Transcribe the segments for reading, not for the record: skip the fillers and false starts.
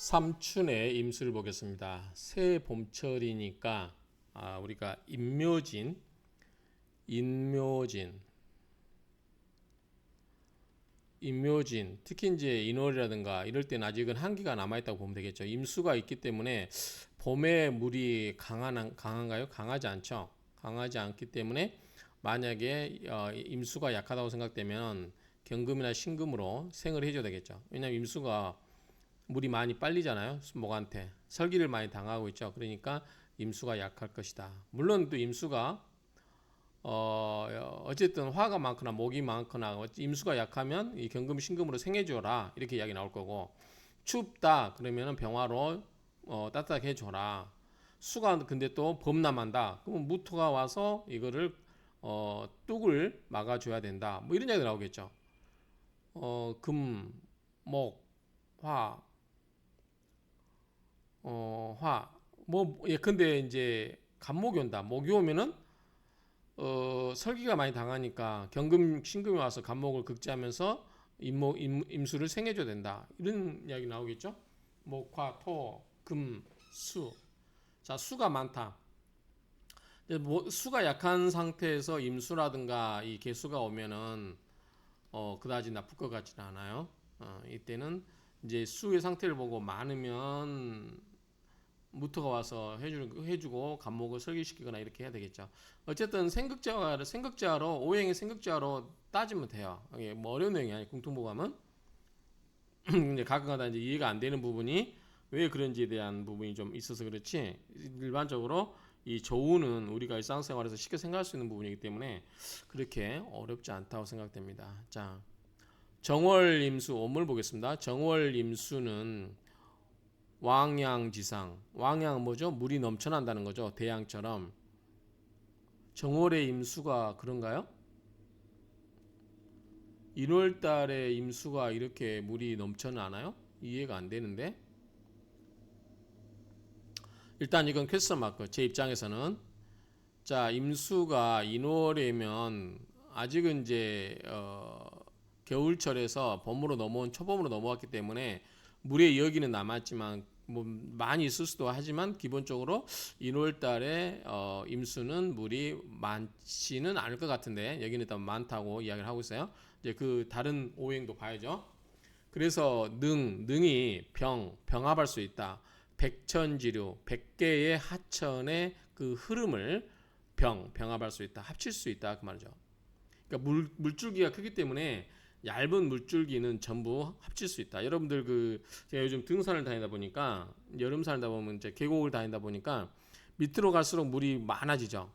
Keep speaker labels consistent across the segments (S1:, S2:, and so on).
S1: 삼춘의 임수를 보겠습니다. 새 봄철이니까 우리가 인묘진, 특히 이제 인월이라든가 이럴 때는 아직은 한기가 남아있다고 보면 되겠죠. 임수가 있기 때문에 봄에 물이 강한가요? 강하지 않죠. 강하지 않기 때문에 만약에 임수가 약하다고 생각되면 경금이나 신금으로 생을 해줘야 되겠죠. 왜냐하면 임수가 물이 많이 빨리잖아요. 목한테 설기를 많이 당하고 있죠. 그러니까 임수가 약할 것이다. 물론 또 임수가 어쨌든 화가 많거나 목이 많거나 임수가 약하면 이 경금 신금으로 생해줘라 이렇게 이야기 나올 거고, 춥다 그러면은 병화로 따뜻하게 해줘라. 수가 근데 또 범람한다 그러면 무토가 와서 이거를 뚝을 막아줘야 된다. 뭐 이런 이야기 나오겠죠. 금, 목, 화, 예컨대 이제 간목이 온다. 목이 오면은 설기가 많이 당하니까 경금 신금이 와서 간목을 극제하면서 임수를 생해줘야 된다. 이런 이야기 나오겠죠. 목, 화, 토, 금, 수. 자, 수가 많다. 수가 약한 상태에서 임수라든가 이 개수가 오면은 그다지 나쁠 것 같지는 않아요. 이때는 이제 수의 상태를 보고 많으면 무토가 와서 해주고 간목을 설계시키거나 이렇게 해야 되겠죠. 어쨌든 생극자로 오행의 생극자로 따지면 돼요. 이게 뭐 어려운 내용이 아니에요. 공통보감은 이제 가끔가다 이제 이해가 안 되는 부분이 왜 그런지에 대한 부분이 좀 있어서 그렇지, 일반적으로 이 조우는 우리가 일상생활에서 쉽게 생각할 수 있는 부분이기 때문에 그렇게 어렵지 않다고 생각됩니다. 자, 정월임수 오물 보겠습니다. 정월임수는 왕양지상. 왕양은 뭐죠? 물이 넘쳐난다는 거죠. 대양처럼. 정월의 임수가 그런가요? 1월달에 임수가 이렇게 물이 넘쳐나나요? 이해가 안 되는데. 일단 이건 퀘스천 마크. 제 입장에서는 자, 임수가 1월이면 아직은 이제 겨울철에서 봄으로 넘어온 초봄으로 넘어왔기 때문에 물의 여기는 남았지만 뭐 많이 있을 수도 하지만 기본적으로 1월달에 임수는 물이 많지는 않을 것 같은데 여기는 일단 많다고 이야기를 하고 있어요. 이제 그 다른 오행도 봐야죠. 그래서 능이 병합할 수 있다. 백천지류, 100개의 하천의 그 흐름을 병합할 수 있다. 합칠 수 있다. 그 말이죠. 그러니까 물줄기가 크기 때문에 얇은 물줄기는 전부 합칠 수 있다. 여러분들 제가 요즘 등산을 다니다 보니까, 여름 살다 보면 이제 계곡을 다니다 보니까 밑으로 갈수록 물이 많아지죠.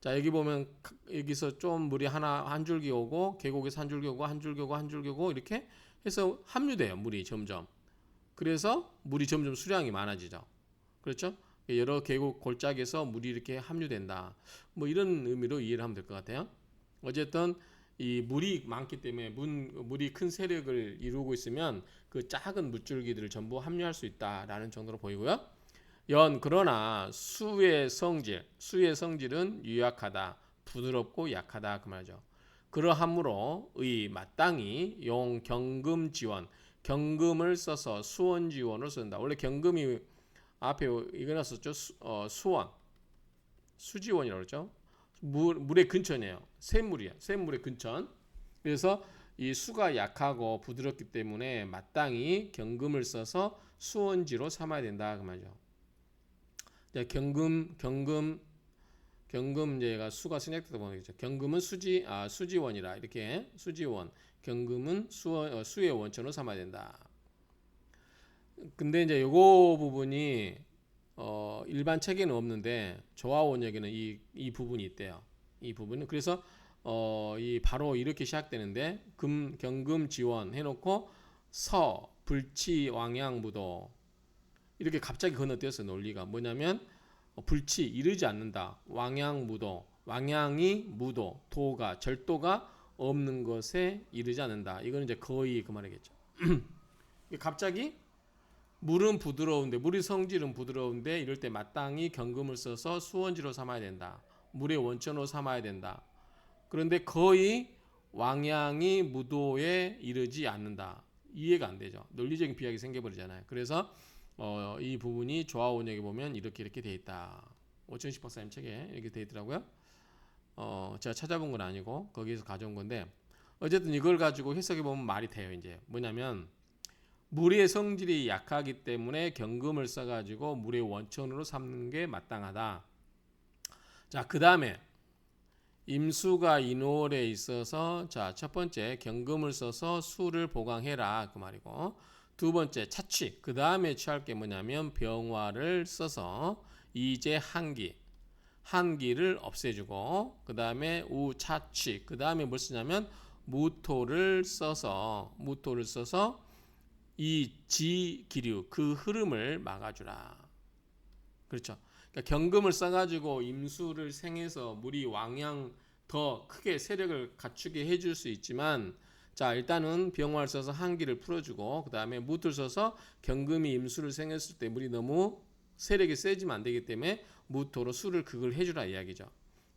S1: 자, 여기 보면 여기서 좀 물이 한 줄기 오고 계곡에서 한 줄기 오고 한 줄기 오고 한 줄기 오고 이렇게 해서 함유돼요. 물이 점점. 그래서 물이 점점 수량이 많아지죠. 그렇죠? 여러 계곡 골짜기에서 물이 이렇게 함유된다. 뭐 이런 의미로 이해를 하면 될 것 같아요. 어쨌든 이 물이 많기 때문에 물이 큰 세력을 이루고 있으면 그 작은 물줄기들을 전부 함유할 수 있다라는 정도로 보이고요. 그러나 수의 성질은 유약하다, 부드럽고 약하다 그 말이죠. 그러하므로 마땅히 용 경금 지원, 경금을 써서 수원 지원을 쓴다. 원래 경금이 앞에 이거 놨었죠. 수원, 수지원이라고 그러죠. 물의 근천이에요. 샘물의 근천. 그래서 이 수가 약하고 부드럽기 때문에 마땅히 경금을 써서 수원지로 삼아야 된다 그 말이죠. 경금 이제가 수가 생략되다 보니까 경금은 수지원이라 이렇게 수지원, 경금은 수의 원천으로 삼아야 된다. 근데 이제 요거 부분이 일반 책에는 없는데 조화원역에는 이 부분이 있대요. 이 부분은 그래서 이 바로 이렇게 시작되는데 경금 지원 해놓고 불치 왕양 무도 이렇게 갑자기 건너뛰었어요. 논리가 뭐냐면 불치 이르지 않는다. 왕양 무도, 왕양이 무도, 절도가 없는 것에 이르지 않는다. 이거는 이제 거의 그 말이겠죠. 갑자기 물의 성질은 부드러운데 이럴 때 마땅히 경금을 써서 수원지로 삼아야 된다. 물의 원천으로 삼아야 된다. 그런데 거의 왕양이 무도에 이르지 않는다. 이해가 안 되죠. 논리적인 비약이 생겨버리잖아요. 그래서 이 부분이 조화원역에 보면 이렇게 돼 있다. 오천식 박사님 책에 이렇게 돼 있더라고요. 제가 찾아본 건 아니고 거기에서 가져온 건데 어쨌든 이걸 가지고 해석해 보면 말이 돼요. 이제 뭐냐면 물의 성질이 약하기 때문에 경금을 써가지고 물의 원천으로 삼는 게 마땅하다. 자, 그 다음에 임수가 인월에 있어서 자, 첫 번째 경금을 써서 수를 보강해라 그 말이고, 두 번째 차취, 그 다음에 취할 게 뭐냐면 병화를 써서 이제 한기를 없애주고, 그 다음에 우차취, 그 다음에 뭘 쓰냐면 무토를 써서 이 지기류 그 흐름을 막아주라. 그렇죠. 그러니까 경금을 써가지고 임수를 생해서 물이 왕양 더 크게 세력을 갖추게 해줄 수 있지만, 자 일단은 병화를 써서 한기를 풀어주고, 그 다음에 무토를 써서 경금이 임수를 생했을 때 물이 너무 세력이 세지면 안 되기 때문에 무토로 수를 그걸 해주라 이야기죠.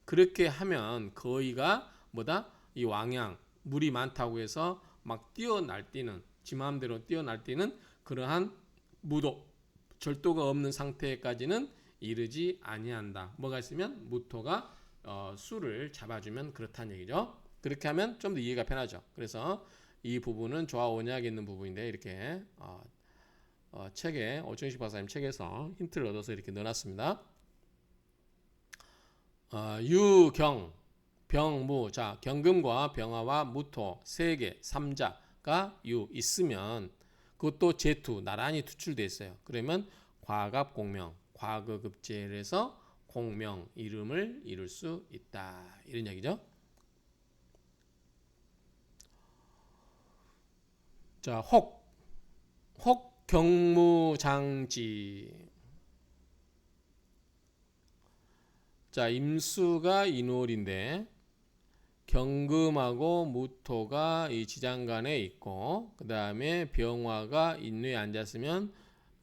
S1: 그렇게 하면 거의가 뭐다? 이 왕양 물이 많다고 해서 막 뛰어날뛰는 지 마음대로 뛰어날뛰는 그러한 무도 절도가 없는 상태까지는 이르지 아니한다. 뭐가 있으면 무토가 수를 잡아주면 그렇다는 얘기죠. 그렇게 하면 좀 더 이해가 편하죠. 그래서 이 부분은 조화원약에 있는 부분인데 이렇게 책에 오천식 박사님 책에서 힌트를 얻어서 이렇게 넣어놨습니다. 유경 병무, 자 경금과 병화와 무토 세 개, 삼자가 있으면 그것도 제투 나란히 투출돼 있어요. 그러면 과갑공명, 과거급제를 해서 공명 이름을 이룰 수 있다. 이런 얘기죠. 자, 혹경무장지. 자, 임수가 인월인데 경금하고 무토가 이 지장간에 있고, 그 다음에 병화가 인묘에 앉았으면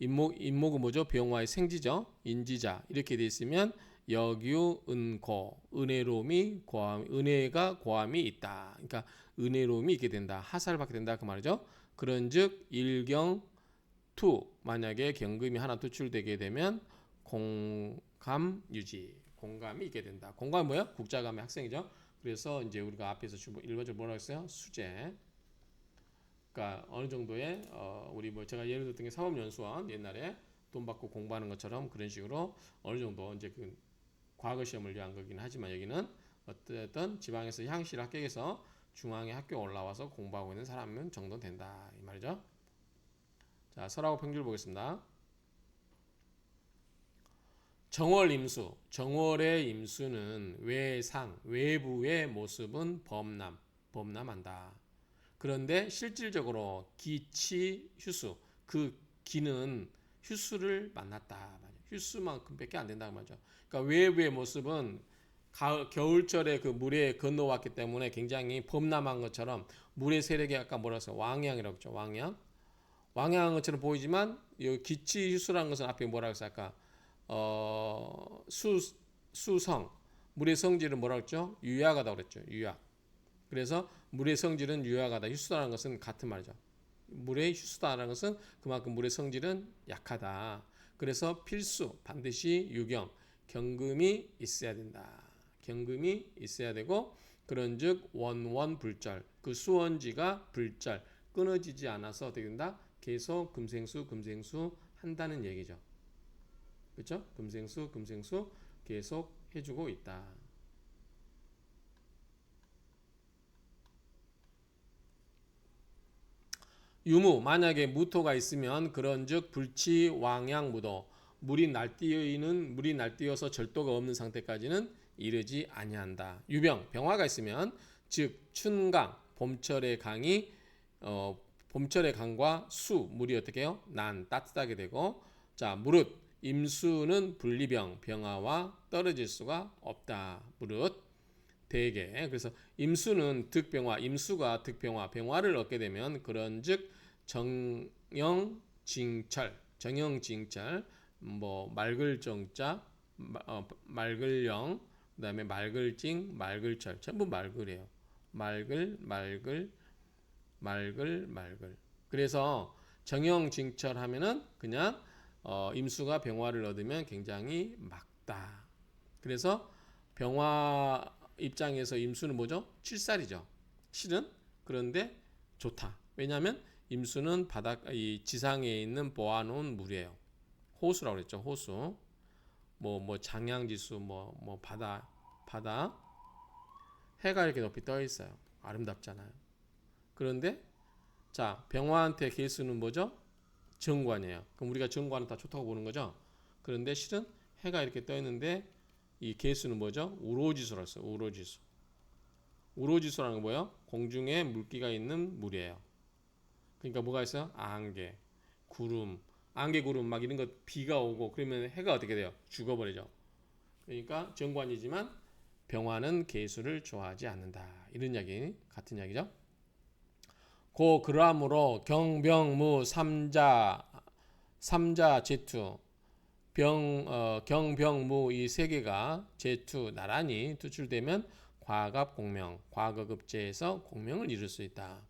S1: 인목은 뭐죠? 병화의 생지죠. 인지자 이렇게 돼 있으면 역유 은고 은혜로움이 은혜가 고함이 있다. 그러니까 은혜로움이 있게 된다. 하사를 받게 된다 그 말이죠. 그런즉 일경투 만약에 경금이 하나 투출되게 되면 공감유지 공감이 있게 된다. 공감이 뭐야? 국자감의 학생이죠. 그래서 이제 우리가 앞에서 일반적으로 뭐라고 했어요? 수재. 그러니까 어느 정도의 우리 뭐 제가 예를 들었던 게 사법연수원 옛날에 돈 받고 공부하는 것처럼 그런 식으로 어느 정도 이제 그 과거 시험을 위한 거긴 하지만 여기는 어쨌든 지방에서 향실 합격해서 중앙에 학교 올라와서 공부하고 있는 사람은 정도 된다 이 말이죠. 자, 설하고 평균을 보겠습니다. 정월 임수, 정월의 임수는 외상, 외부의 모습은 범람한다. 그런데 실질적으로 기치 휴수, 그 기는 휴수를 만났다. 휴수만큼밖에 안 된다고 말이죠. 그러니까 외부의 모습은 겨울철에 그 물에 건너왔기 때문에 굉장히 범람한 것처럼 물의 세력이 아까 뭐라고 했어요? 왕양이라고 했죠. 왕양한 것처럼 보이지만 이 기치 휴수라는 것은 앞에 뭐라고 했어요? 아까 수성 물의 성질은 뭐라고 했죠? 유약하다고 그랬죠. 유약. 그래서 물의 성질은 유약하다. 휴수다라는 것은 같은 말이죠. 물의 휴수다라는 것은 그만큼 물의 성질은 약하다. 그래서 필수 반드시 유경 경금이 있어야 된다. 경금이 있어야 되고, 그런즉 원원불절 그 수원지가 불절 끊어지지 않아서 어떻게 된다? 계속 금생수 한다는 얘기죠. 그렇죠? 금생수 계속 해주고 있다. 유무 만약에 무토가 있으면 그런즉 불치 왕양무도 물이 날뛰어서 절도가 없는 상태까지는 이르지 아니한다. 유병 병화가 있으면 즉 춘강 봄철의 강이 봄철의 강과 수 물이 어떻게 해요? 따뜻하게 되고, 자 무릇 임수는 분리병 병화와 떨어질 수가 없다. 무릇 대개. 그래서 임수는 득병화, 임수가 득병화, 병화를 얻게 되면 그런즉 정영징철, 뭐 맑을정자, 맑을영, 그다음에 맑을징, 맑을철 전부 맑으래요. 맑을. 그래서 정형징철하면은 그냥 임수가 병화를 얻으면 굉장히 막다. 그래서 병화 입장에서 임수는 뭐죠? 칠살이죠. 실은 그런데 좋다. 왜냐하면 임수는 이 지상에 있는 모아놓은 물이에요. 호수라고 그랬죠. 호수. 뭐 장양지수 뭐 바다 해가 이렇게 높이 떠 있어요. 아름답잖아요. 그런데 자 병화한테 개수는 뭐죠? 정관이에요. 그럼 우리가 정관은 다 좋다고 보는 거죠. 그런데 실은 해가 이렇게 떠 있는데 이 개수는 뭐죠? 우로지수라고 했어요. 우로지수. 우로지수라는 건 뭐예요? 공중에 물기가 있는 물이에요. 그러니까 뭐가 있어요? 안개, 구름, 안개, 구름 막 이런 거 비가 오고 그러면 해가 어떻게 돼요? 죽어버리죠. 그러니까 정관이지만 병화는 개수를 좋아하지 않는다. 이런 이야기 같은 이야기죠. 그러므로 경병무 삼자 제투 경병무 이 세 개가 제투 나란히 투출되면 과갑공명 과거급제에서 공명을 이룰 수 있다.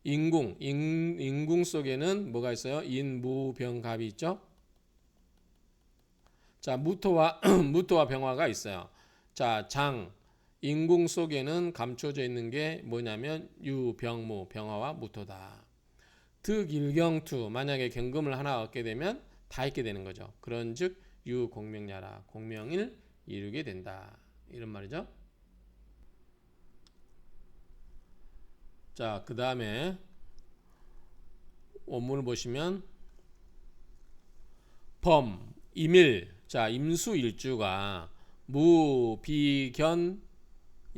S1: 인궁 속에는 뭐가 있어요? 인무병갑이 있죠. 자 무토와 무토와 병화가 있어요. 자 인궁 속에는 감춰져 있는 게 뭐냐면 유병무 병화와 무토다. 득일경투 만약에 경금을 하나 얻게 되면 다 있게 되는 거죠. 그런즉 유공명야라 공명을 이루게 된다. 이런 말이죠. 자, 그 다음에 원문을 보시면 범, 임일, 자 임수일주가 무비견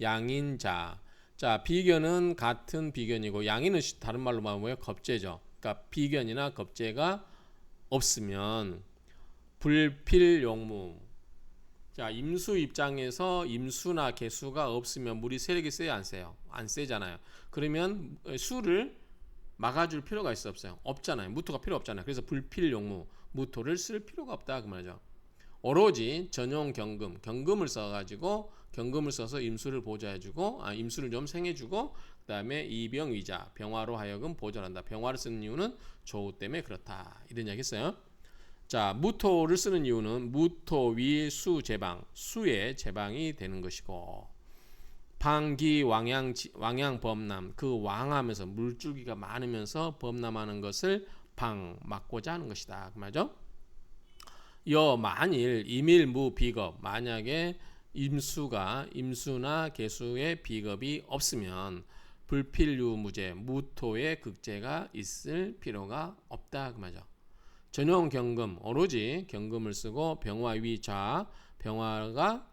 S1: 양인자. 자 비견은 같은 비견이고 양인은 다른 말로 말하면 뭐예요? 겁재죠. 그러니까 비견이나 겁재가 없으면 불필용무. 자 임수 입장에서 임수나 개수가 없으면 물이 세력이 세요 안 세요? 안 세잖아요. 그러면 수를 막아줄 필요가 있어 없어요? 없잖아요. 무토가 필요 없잖아요. 그래서 불필용무 무토를 쓸 필요가 없다 그 말이죠. 오로지 전용 경금을 써가지고 경금을 써서 임수를 보좌해주고 임수를 좀 생해주고 그 다음에 이병위자 병화로 하여금 보존한다. 병화를 쓰는 이유는 조우 때문에 그렇다. 이런 이야기 했어요. 자 무토를 쓰는 이유는 무토위 수제방 수의 제방이 되는 것이고 방기 왕양 범람 그 왕하면서 물줄기가 많으면서 범람하는 것을 막고자 하는 것이다. 그 말이죠. 만일 임일무 비겁 만약에 임수나 개수의 비겁이 없으면 불필유무제 무토의 극제가 있을 필요가 없다 그 말이죠. 전용 경금 오로지 경금을 쓰고 병화위좌 병화가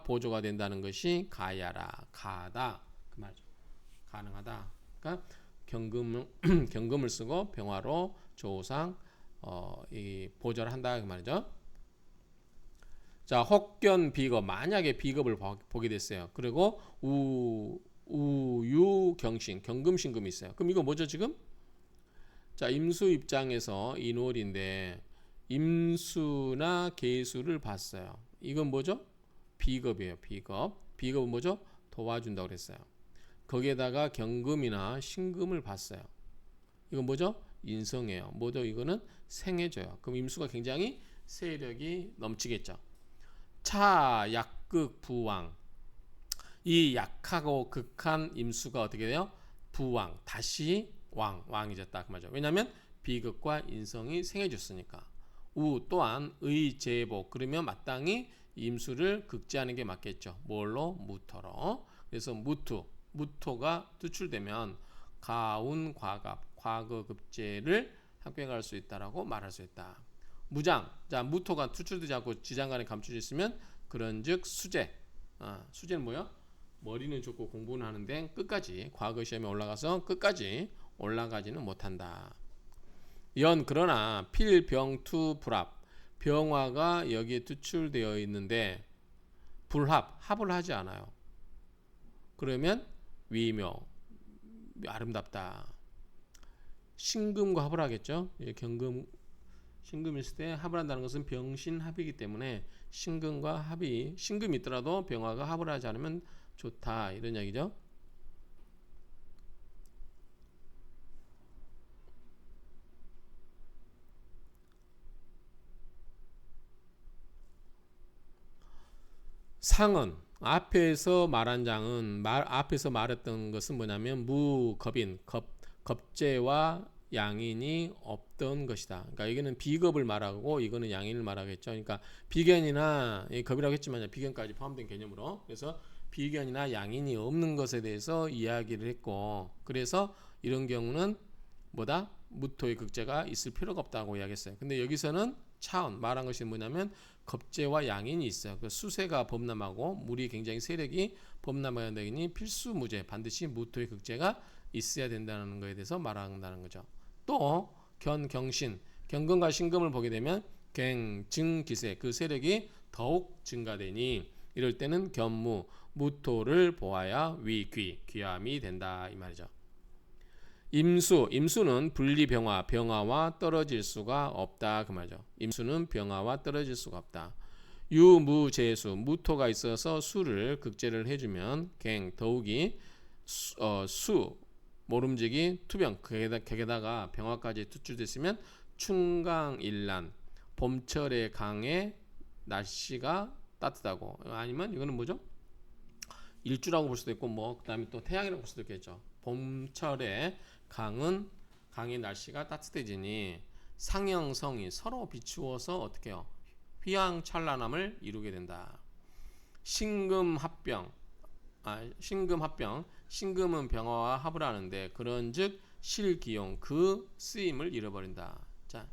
S1: 보조가 된다는 것이 가다 그 말이죠. 가능하다. 그러니까 경금을 쓰고 병화로 조상 이 보조를 한다 그 말이죠. 자 혹견 비겁 만약에 비겁을 보게 됐어요. 그리고 우유경신 경금신금이 있어요. 그럼 이거 뭐죠 지금? 자 임수 입장에서 인월인데 임수나 계수를 봤어요. 이건 뭐죠? 비겁이에요. 비겁은 뭐죠? 도와준다고 그랬어요. 거기에다가 경금이나 신금을 봤어요. 이건 뭐죠? 인성이에요. 뭐죠? 이거는 생해줘요. 그럼 임수가 굉장히 세력이 넘치겠죠. 약극 부왕 이 약하고 극한 임수가 어떻게 돼요? 부왕 다시 왕이 됐다 그 말이죠. 왜냐하면 비극과 인성이 생해줬으니까. 또한 의제복 그러면 마땅히 임수를 극제하는 게 맞겠죠. 뭘로? 무토로. 그래서 무토가 투출되면 가운 과갑 과거급제를 합격할 수 있다라고 말할 수 있다. 무장 자 무토가 투출되지 않고 지장간에 감춰져 있으면 그런즉 수제는 뭐야? 머리는 좋고 공부는 하는데 끝까지 과거 시험에 올라가서 끝까지 올라가지는 못한다. 그러나 필병투 불합 병화가 여기에 투출되어 있는데 합을 하지 않아요. 그러면 위묘 아름답다. 신금과 합을 하겠죠. 신금이 있을 때 합을 한다는 것은 병신합이기 때문에 신금이 있더라도 병화가 합을 하지 않으면 좋다 이런 얘기죠. 상은 앞에서 말한 장은 앞에서 말했던 것은 뭐냐면 무겁인 겁제와 양인이 없던 것이다. 그러니까 여기는 비겁을 말하고 이거는 양인을 말하겠죠. 그러니까 비견이나 겁이라고 했지만 비견까지 포함된 개념으로 그래서 비견이나 양인이 없는 것에 대해서 이야기를 했고 그래서 이런 경우는 뭐다? 무토의 극제가 있을 필요가 없다고 이야기했어요. 근데 여기서는 차원 말한 것이 뭐냐면 겁제와 양인이 있어요. 그 수세가 범람하고 물이 굉장히 세력이 범람하게 되니 필수 무제 반드시 무토의 극제가 있어야 된다는 것에 대해서 말한다는 거죠. 또 견경신 경금과 신금을 보게 되면 갱증기세 그 세력이 더욱 증가되니 이럴 때는 견무 무토를 보아야 귀함이 된다 이 말이죠. 임수는 분리병화 병화와 떨어질 수가 없다 그 말이죠. 임수는 병화와 떨어질 수가 없다. 유무재수 무토가 있어서 수를 극제를 해주면 더욱이 수 모름지기 투병 객에다가 병화까지 투출됐으면 충강일란 봄철의 강에 날씨가 따뜻하고 아니면 이거는 뭐죠? 일주라고 볼 수도 있고 뭐 그다음에 또 태양이라고 볼 수도 있겠죠. 봄철에 강의 날씨가 따뜻해지니 상형성이 서로 비추어서 어떻게 해요? 휘황찬란함을 이루게 된다. 신금합병 신금은 병화와 합을 하는데 그런즉 실기용 그 쓰임을 잃어버린다. 자,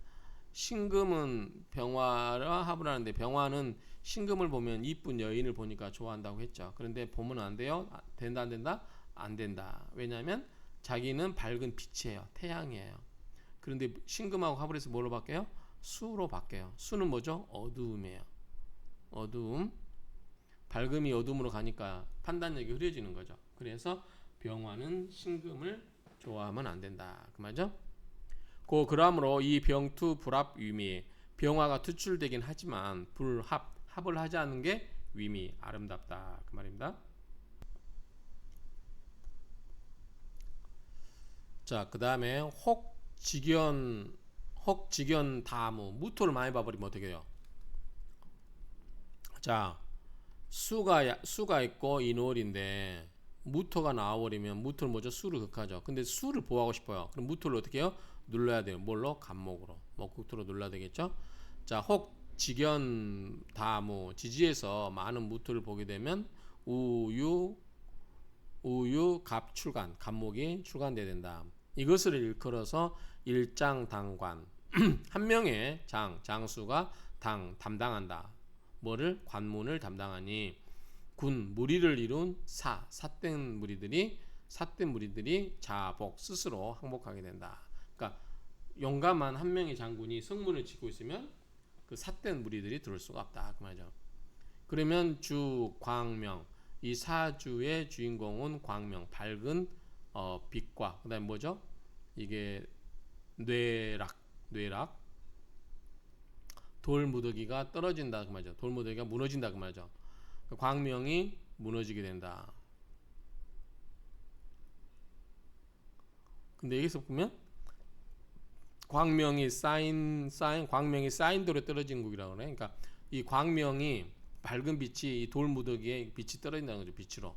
S1: 신금은 병화와 합을 하는데 병화는 신금을 보면 이쁜 여인을 보니까 좋아한다고 했죠. 그런데 보면 안 돼요? 된다 안 된다? 안 된다. 왜냐하면 자기는 밝은 빛이에요. 태양이에요. 그런데 신금하고 합을 해서 뭘로 바뀌어요? 수로 바뀌어요. 수는 뭐죠? 어두움이에요. 어두움. 밝음이 어둠으로 가니까 판단력이 흐려지는 거죠. 그래서 병화는 신금을 좋아하면 안 된다. 그 말이죠. 그러므로 이 병투 불합 위미 병화가 투출되긴 하지만 합을 하지 않는 게 위미 아름답다. 그 말입니다. 자, 그 다음에 혹직연 다무 무토를 많이 봐버리면 어떻게 해요? 자, 수가 있고 인월인데 무토가 나와버리면 무토는 뭐죠? 수를 극하죠. 근데 수를 보호하고 싶어요. 그럼 무토를 어떻게 해요? 눌러야 돼요. 뭘로? 간목으로. 목국토로 눌러야 되겠죠? 자, 혹 직연 다무 지지에서 많은 무토를 보게 되면 우유 갑 출간 간목이 출간돼야 된다. 이것을 일컬어서 일장당관 한 명의 장수가 담당한다. 뭐를? 관문을 담당하니 군 무리를 이룬 삿된 무리들이 자복 스스로 항복하게 된다. 그러니까 용감한 한 명의 장군이 성문을 짓고 있으면 그 삿된 무리들이 들어올 수가 없다 그 말이죠. 그러면 주 광명 이 사주의 주인공은 광명 밝은 빛과 그다음에 뭐죠? 이게 뇌락 돌무더기가 떨어진다 그 말이죠. 돌무더기가 무너진다 그 말이죠. 광명이 무너지게 된다. 근데 여기서 보면 광명이 쌓인돌에 떨어진 곡이라고 그래. 그러니까 이 광명이 밝은 빛이 이 돌무더기에 빛이 떨어진다는 거죠. 빛으로.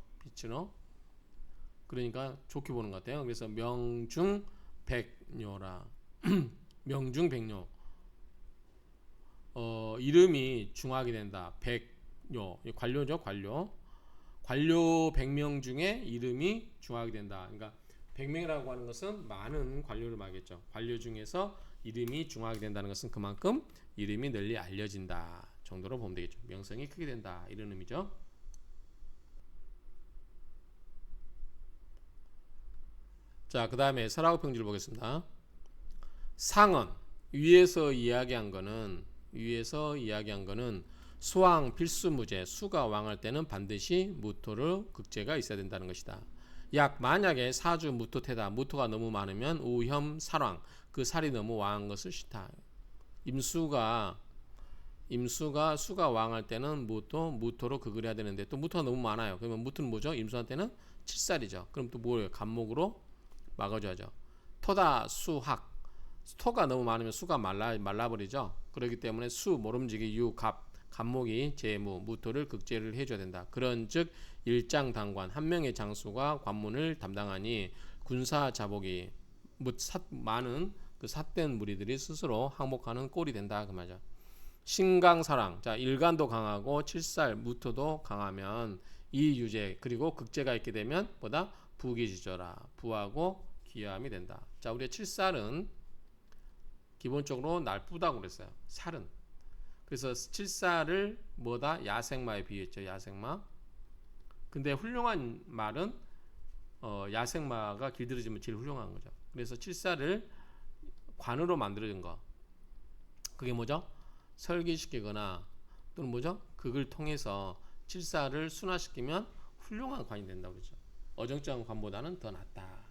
S1: 그러니까 좋게 보는 것 같아요. 그래서 명중백료라. 명중백료. 이름이 중하게 된다. 백료. 관료죠, 관료. 관료 100명 중에 이름이 중하게 된다. 그러니까 100명이라고 하는 것은 많은 관료를 말하겠죠. 관료 중에서 이름이 중하게 된다는 것은 그만큼 이름이 널리 알려진다 정도로 보면 되겠죠. 명성이 크게 된다 이런 의미죠. 자, 그 다음에 설하고 평지를 보겠습니다. 상은 위에서 이야기한 거는 수왕 필수무제 수가 왕할 때는 반드시 무토를 극제가 있어야 된다는 것이다. 만약에 사주 무토태다 무토가 너무 많으면 우혐 살왕 그 살이 너무 왕한 것을 싫다. 임수가 수가 왕할 때는 무토로 극을 해야 되는데 또 무토가 너무 많아요. 그러면 무토는 뭐죠? 임수한테는 칠살이죠. 그럼 또 뭐예요? 간목으로 막아줘야죠. 토다 수학 토가 너무 많으면 수가 말라버리죠. 그렇기 때문에 수 모름지기 유 갑 간목이 재무, 무토를 극제를 해줘야 된다. 그런즉 일장당관 한 명의 장수가 관문을 담당하니 군사 자복이 많은 그 삿된 무리들이 스스로 항복하는 꼴이 된다 그 말이죠. 신강사랑, 자 일간도 강하고 칠살 무토도 강하면 이 유제 그리고 극제가 있게 되면 보다 부귀지저라 부하고 기함이 된다. 자 우리의 칠살은 기본적으로 날쁘다고 그랬어요. 살은. 그래서 칠살을 뭐다 야생마에 비유했죠. 야생마. 근데 훌륭한 말은 야생마가 길들여지면 제일 훌륭한 거죠. 그래서 칠살을 관으로 만들어진 거. 그게 뭐죠? 설계시키거나 또는 뭐죠? 그걸 통해서 칠살을 순화시키면 훌륭한 관이 된다고 그러죠. 어정쩡한 관보다는 더 낫다.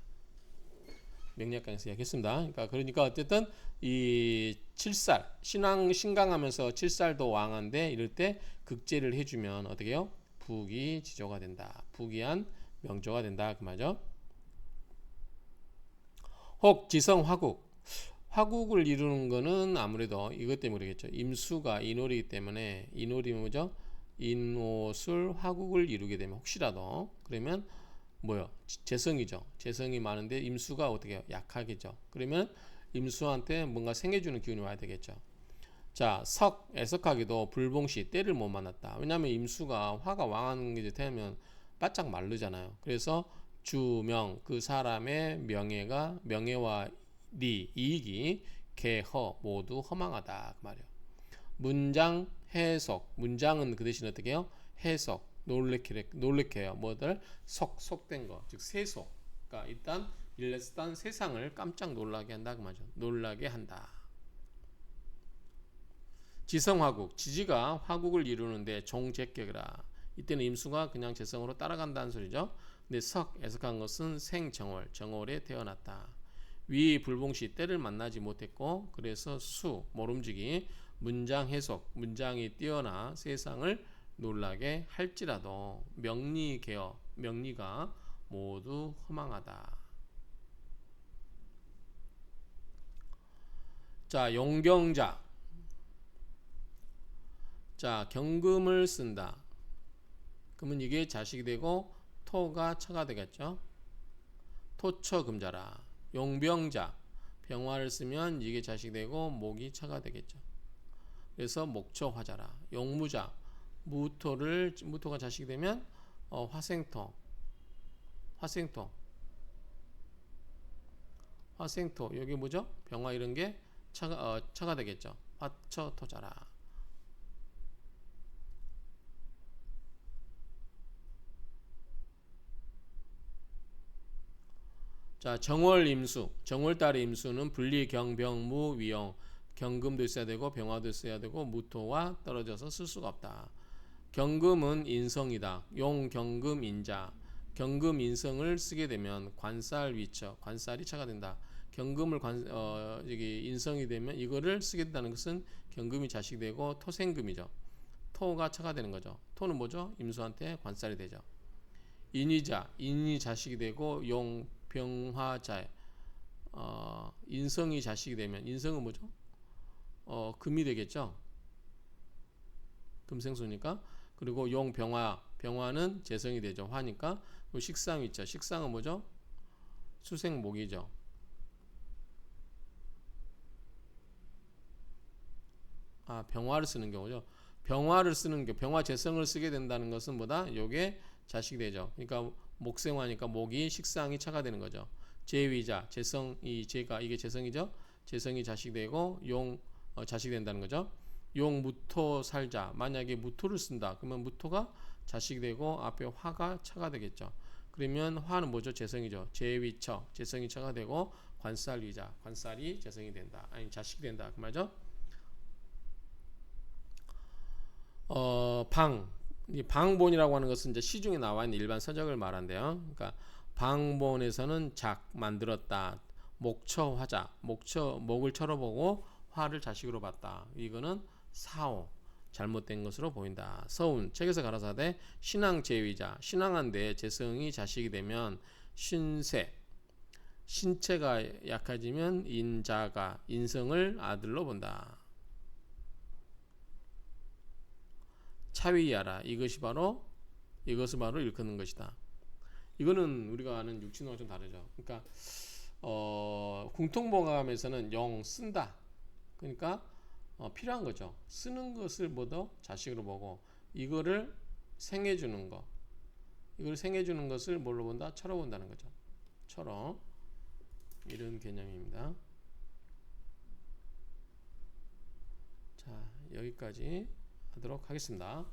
S1: 명리학강에서 이야기했습니다. 그러니까 어쨌든 이 칠살 신강하면서 칠살도 왕한데 이럴 때 극제를 해주면 어떻게 해요? 부귀지조가 된다. 부귀한 명조가 된다 그 말이죠. 혹 지성화국 화국을 이루는 거는 아무래도 이것 때문이겠죠. 임수가 인월이기 때문에 인월이 뭐죠? 인오술 화국을 이루게 되면 혹시라도 그러면 뭐요? 재성이죠. 재성이 많은데 임수가 어떻게 해요? 약하겠죠. 그러면 임수한테 뭔가 생겨주는 기운이 와야 되겠죠. 자, 애석하게도 불봉시 때를 못 만났다. 왜냐하면 임수가 화가 왕하는 게 되면 바짝 마르잖아요. 그래서 주명 그 사람의 명예와 이익이 개허 모두 허망하다 그 말이에요. 문장 해석 문장은 그 대신 어떻게 해요? 해석 놀래켜요. 뭐들 속된 거 즉 세속. 그러니까 일단 일단 세상을 깜짝 놀라게 한다 그 말이죠. 놀라게 한다. 지성화국 지지가 화국을 이루는데 종제격이라 이때는 임수가 그냥 재성으로 따라간다는 소리죠. 근데 애석한 것은 정월에 태어났다. 위 불봉시 때를 만나지 못했고 그래서 모름지기 문장 해석 문장이 뛰어나 세상을 놀라게 할지라도 명리가 모두 허망하다. 자 용경자 자 경금을 쓴다. 그러면 이게 자식이 되고 토가 처가 되겠죠. 토처금자라. 용병자 병화를 쓰면 이게 자식이 되고 목이 처가 되겠죠. 그래서 목처화자라. 용무자 무토가 자식이 되면 화생토 여기 뭐죠? 병화 이런 게 처가 되겠죠. 화처토자라. 자 정월임수 정월달의 임수는 분리 경병무 위용 경금도 있어야 되고 병화도 있어야 되고 무토와 떨어져서 쓸 수가 없다. 경금은 인성이다. 용 경금 인자 경금 인성을 쓰게 되면 관살 위처 관살이 처가 된다. 경금을 여기 인성이 되면 이거를 쓰게 된다는 것은 경금이 자식이 되고 토생금이죠. 토가 처가 되는 거죠. 토는 뭐죠? 임수한테 관살이 되죠. 인이 자식이 되고 용 병화자 인성이 자식이 되면 인성은 뭐죠? 금이 되겠죠. 금생수니까. 그리고 용 병화는 재성이 되죠. 화니까. 그리고 식상이 있죠. 식상은 뭐죠? 수생목이죠. 병화를 쓰는 경우죠. 병화 재성을 쓰게 된다는 것은 뭐다? 요게 자식이 되죠. 그러니까 목생화니까 목이 식상이 처가 되는 거죠. 제위자 재성이 이게 재성이죠. 재성이 자식 되고 용 자식 된다는 거죠. 용 무토 살자 만약에 무토를 쓴다. 그러면 무토가 자식 되고 앞에 화가 처가 되겠죠. 그러면 화는 뭐죠? 재성이죠. 제위처 재성이 처가 되고 관살위자 관살이 재성이 된다. 아니 자식이 된다. 그 말이죠. 이 방본이라고 하는 것은 이제 시중에 나와 있는 일반 서적을 말한대요. 그러니까 방본에서는 만들었다. 목처화자 목을 쳐러보고 화를 자식으로 봤다. 이거는 사오 잘못된 것으로 보인다. 서운 책에서 가라사대 신앙제위자 신앙한데 재성이 자식이 되면 신체가 약해지면 인성을 아들로 본다. 사위야라. 이것을 바로 일컫는 것이다. 이거는 우리가 아는 육친어가 좀 다르죠. 그러니까 공통번감에서는 영 쓴다. 그러니까 필요한 거죠. 쓰는 것을 모두 자식으로 보고 이거를 생해주는 거. 이걸 생해주는 것을 뭘로 본다? 처로 본다는 거죠. 처럼 이런 개념입니다. 자, 여기까지 하도록 하겠습니다.